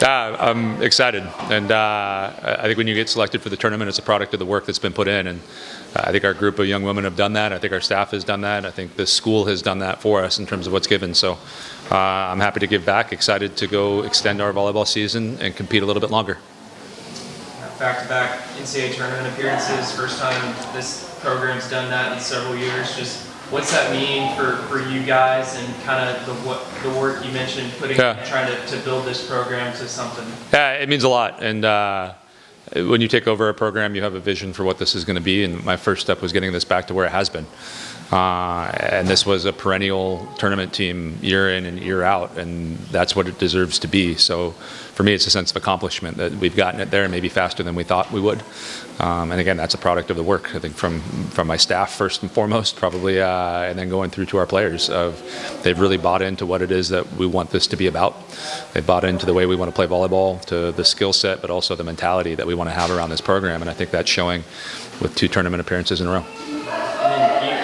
I'm excited, and I think when you get selected for the tournament, it's a product of the work that's been put in, and I think our group of young women have done that. I think our staff has done that. I think the school has done that for us in terms of what's given. So I'm happy to give back, excited to go extend our volleyball season and compete a little bit longer. Back-to-back NCAA tournament appearances, first time this program's done that in several years. Just what's that mean for you guys and kind of the work you mentioned trying to build this program to something? Yeah, it means a lot. And when you take over a program, you have a vision for what this is going to be. And my first step was getting this back to where it has been. And this was a perennial tournament team year in and year out, and that's what it deserves to be. So for me, it's a sense of accomplishment that we've gotten it there maybe faster than we thought we would. And again, that's a product of the work, I think, from my staff first and foremost, probably, and then going through to our players. They've really bought into what it is that we want this to be about. They've bought into the way we want to play volleyball, to the skill set, but also the mentality that we want to have around this program. And I think that's showing with 2 tournament appearances in a row.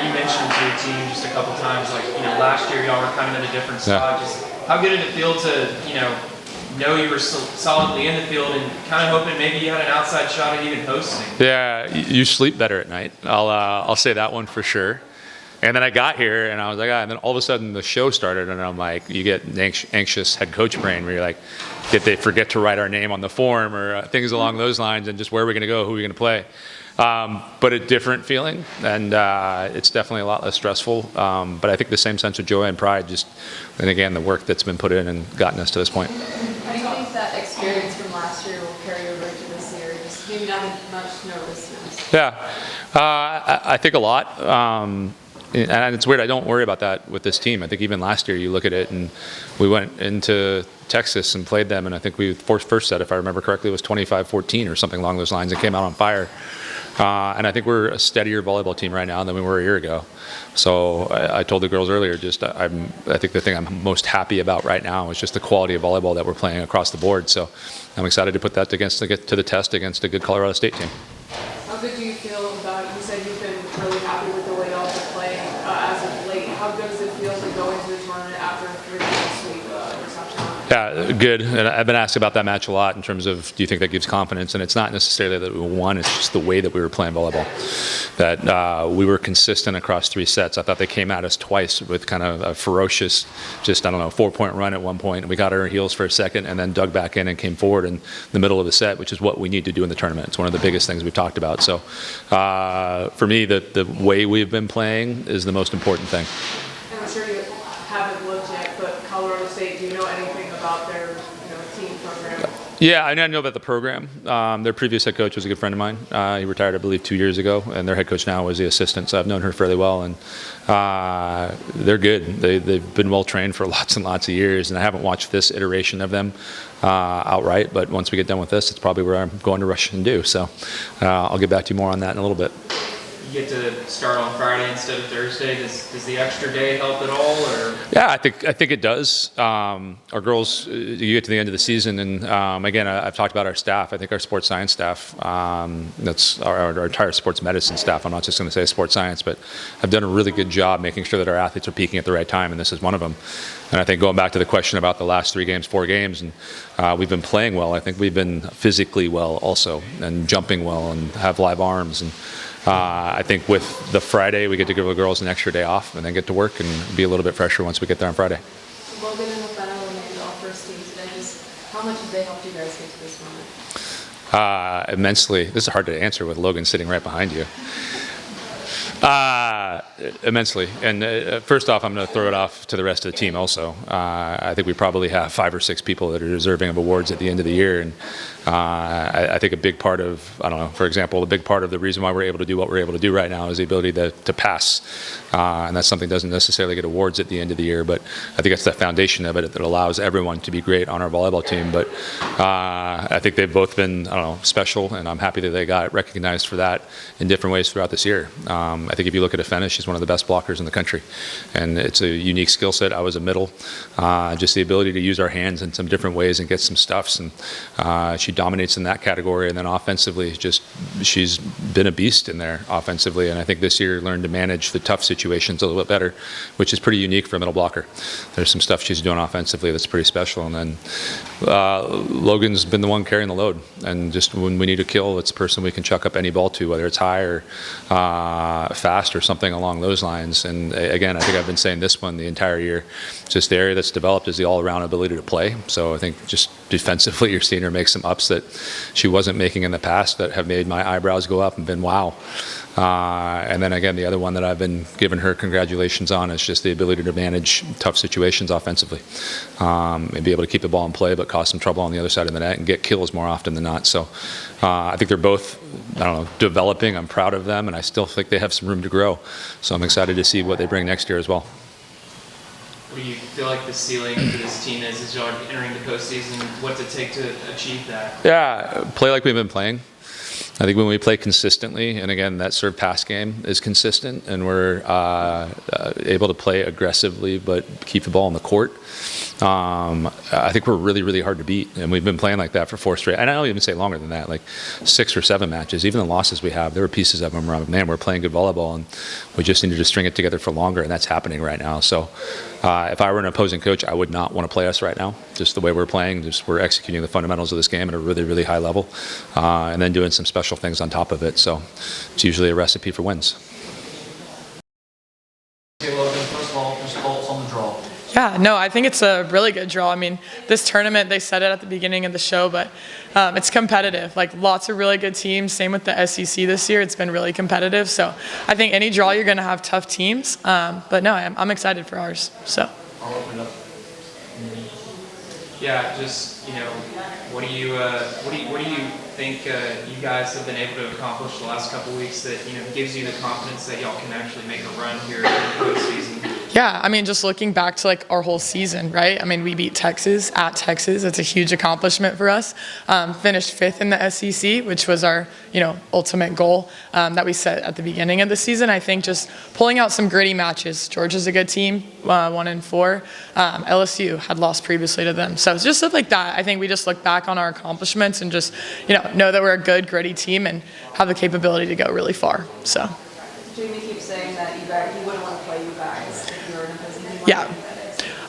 You mentioned to your team just a couple times, like, last year y'all were kind of in a different spot. Just how good did it feel to, know you were solidly in the field and kind of hoping maybe you had an outside shot at even hosting? Yeah, you sleep better at night. I'll say that one for sure. And then I got here and I was like, and then all of a sudden the show started and I'm like, you get anxious head coach brain where you're like, did they forget to write our name on the form or things along those lines, and just where are we going to go, who are we going to play? But a different feeling, and it's definitely a lot less stressful. But I think the same sense of joy and pride, and again, the work that's been put in and gotten us to this point. How do you think that experience from last year will carry over to this year? Just maybe not much nervousness. Yeah, I think a lot. And it's weird, I don't worry about that with this team. I think even last year, you look at it, and we went into Texas and played them, and I think first set, if I remember correctly, was 25-14 or something along those lines, and came out on fire. And I think we're a steadier volleyball team right now than we were a year ago. So I told the girls earlier, I think the thing I'm most happy about right now is just the quality of volleyball that we're playing across the board. So I'm excited to put that to the test against a good Colorado State team. How good do you feel about, you said you've been really happy with the way y'all have played as of late. How good does it feel to go into the tournament after a 3-game sweep in South Carolina? Yeah, good. And I've been asked about that match a lot in terms of, do you think that gives confidence? And it's not necessarily that we won, it's just the way that we were playing volleyball. That we were consistent across 3 sets. I thought they came at us twice with kind of a ferocious, 4-point run at one point. And we got our heels for a second and then dug back in and came forward in the middle of the set, which is what we need to do in the tournament. It's one of the biggest things we've talked about. So for me, the way we've been playing is the most important thing. And I'm sure you haven't looked yet, but Colorado State, do you know anything about their team program? Yeah, I know about the program. Their previous head coach was a good friend of mine. He retired, I believe, 2 years ago, and their head coach now is the assistant, so I've known her fairly well, and they're good. They've been well-trained for lots and lots of years, and I haven't watched this iteration of them outright, but once we get done with this, it's probably where I'm going to rush and do. So I'll get back to you more on that in a little bit. You get to start on Friday instead of Thursday. Does the extra day help at all? Or? Yeah, I think it does. Our girls, you get to the end of the season, and again, I've talked about our staff. I think our sports science staff, that's our entire sports medicine staff. I'm not just going to say sports science, but have done a really good job making sure that our athletes are peaking at the right time, and this is one of them. And I think going back to the question about the last 3 games, 4 games, and we've been playing well. I think we've been physically well also, and jumping well, and have live arms. And I think with the Friday, we get to give the girls an extra day off and then get to work and be a little bit fresher once we get there on Friday. Logan and named all first team today. Just how much have they helped you guys get to this moment? Immensely. This is hard to answer with Logan sitting right behind you. Immensely. And first off, I'm going to throw it off to the rest of the team also. I think we probably have 5 or 6 people that are deserving of awards at the end of the year. And I think a big part of, for example, a big part of the reason why we're able to do what we're able to do right now is the ability to pass. And that's something that doesn't necessarily get awards at the end of the year, but I think that's the foundation of it that allows everyone to be great on our volleyball team. But I think they've both been, special, and I'm happy that they got recognized for that in different ways throughout this year. I think if you look at Afena, she's one of the best blockers in the country, and it's a unique skill set. I was a middle, just the ability to use our hands in some different ways and get some stuffs, and she dominates in that category. And then offensively, she's been a beast in there offensively, and I think this year learned to manage the tough situations a little bit better, which is pretty unique for a middle blocker. There's some stuff she's doing offensively that's pretty special, and then Logan's been the one carrying the load, and just when we need a kill, it's the person we can chuck up any ball to, whether it's high or fast or something along those lines. And again, I think I've been saying this one the entire year, just the area that's developed is the all-around ability to play. So I think just defensively, you're seeing her make some ups that she wasn't making in the past that have made my eyebrows go up and been wow. And then again, the other one that I've been giving her congratulations on is just the ability to manage tough situations offensively, and be able to keep the ball in play but cause some trouble on the other side of the net and get kills more often than not. So I think they're both, developing. I'm proud of them, and I still think they have some room to grow. So I'm excited to see what they bring next year as well. What do you feel like the ceiling for this team is as you're entering the postseason? What's it take to achieve that? Yeah, play like we've been playing. I think when we play consistently, and again, that serve pass game is consistent, and we're able to play aggressively but keep the ball in the court, I think we're really, really hard to beat. And we've been playing like that for 4 straight. And I don't even say longer than that, like 6 or 7 matches. Even the losses we have, there were pieces of them where, man, we're playing good volleyball, and we just needed to string it together for longer, and that's happening right now. So if I were an opposing coach, I would not want to play us right now. Just the way we're playing, just we're executing the fundamentals of this game at a really, really high level, and then doing some special things on top of it. So it's usually a recipe for wins. Okay, Logan, first of all, just thoughts on the draw. Yeah, no, I think it's a really good draw. I mean, this tournament, they said it at the beginning of the show, but it's competitive. Like, lots of really good teams. Same with the SEC this year. It's been really competitive. So I think any draw, you're going to have tough teams. But no, I'm excited for ours. So I'll open it up. Yeah, just what do you think you guys have been able to accomplish the last couple weeks that gives you the confidence that y'all can actually make a run here in the postseason? yeah, I mean, just looking back to like our whole season, right? I mean, we beat Texas at Texas. It's a huge accomplishment for us. Finished 5th in the SEC, which was our ultimate goal that we set at the beginning of the season. I think just pulling out some gritty matches. Georgia's a good team, 1-4. LSU had lost previously to them. So it's just stuff like that. I think we just look back on our accomplishments and just know that we're a good, gritty team and have the capability to go really far. So. Jamie keeps saying that he wouldn't want to play you guys if you were in a position. Yeah.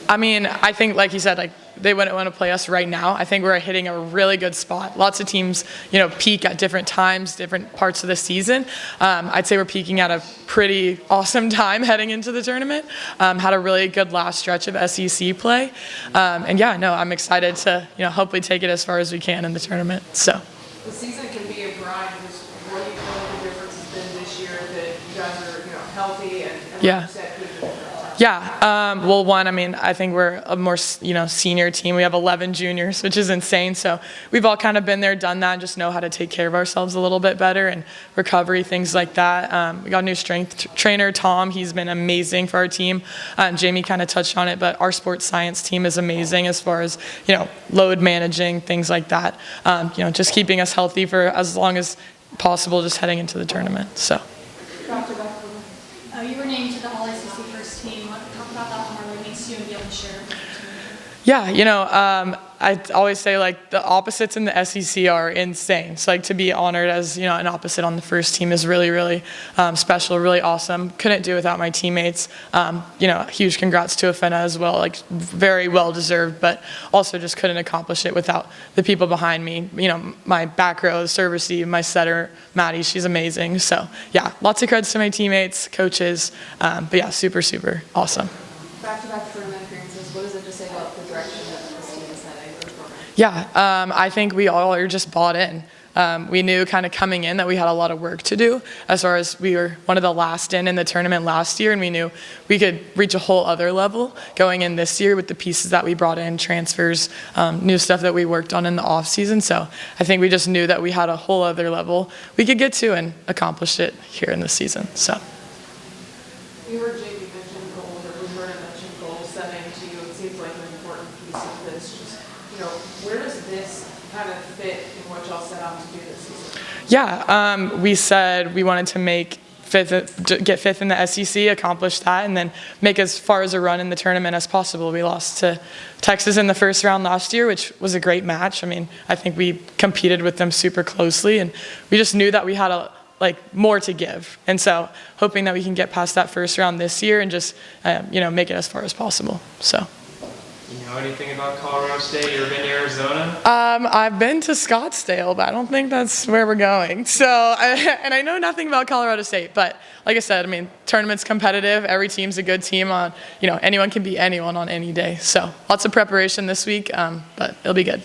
I mean, I think, like you said, like they wouldn't want to play us right now. I think we're hitting a really good spot. Lots of teams, peak at different times, different parts of the season. I'd say we're peaking at a pretty awesome time heading into the tournament. Had a really good last stretch of SEC play. And yeah, no, I'm excited to, hopefully take it as far as we can in the tournament. So. The season can be a grind. Just what do you feel like the difference has been this year that you guys are, healthy and Yeah. like you said, Yeah. Well, one, I mean, I think we're a more, senior team. We have 11 juniors, which is insane. So we've all kind of been there, done that, and just know how to take care of ourselves a little bit better and recovery, things like that. We got a new strength trainer, Tom. He's been amazing for our team. Jamie kind of touched on it, but our sports science team is amazing as far as, load managing, things like that. Just keeping us healthy for as long as possible, just heading into the tournament. So. You were named to the All-SEC first team. Talk about that one, what it means to you and be able to share. Yeah, I always say like the opposites in the SEC are insane. So like to be honored as an opposite on the first team is really, really special, really awesome. Couldn't do it without my teammates. Huge congrats to Afena as well. Like very well deserved, but also just couldn't accomplish it without the people behind me. My back row, the server Steve, my setter Maddie, she's amazing. So yeah, lots of credits to my teammates, coaches. But yeah, super, super awesome. Back-to-back tournament appearances. What does it just say about the direction that this team is heading? Yeah, I think we all are just bought in. We knew kind of coming in that we had a lot of work to do as far as we were one of the last in the tournament last year, and we knew we could reach a whole other level going in this year with the pieces that we brought in, transfers, new stuff that we worked on in the off season. So I think we just knew that we had a whole other level we could get to and accomplish it here in this season. So. We heard Jamie mention goals, or we heard him mention goal setting to you. It seems like an important piece of this. Just, where does this kind of fit in what y'all set out to do this season? Yeah, we said we wanted to get 5th in the SEC, accomplish that, and then make as far as a run in the tournament as possible. We lost to Texas in the first round last year, which was a great match. I mean, I think we competed with them super closely, and we just knew that we had a like more to give. And so hoping that we can get past that first round this year and just, make it as far as possible. So. You know anything about Colorado State? You ever been to Arizona? I've been to Scottsdale, but I don't think that's where we're going. So, and I know nothing about Colorado State, but like I said, I mean, tournament's competitive. Every team's a good team anyone can beat anyone on any day. So lots of preparation this week, but it'll be good.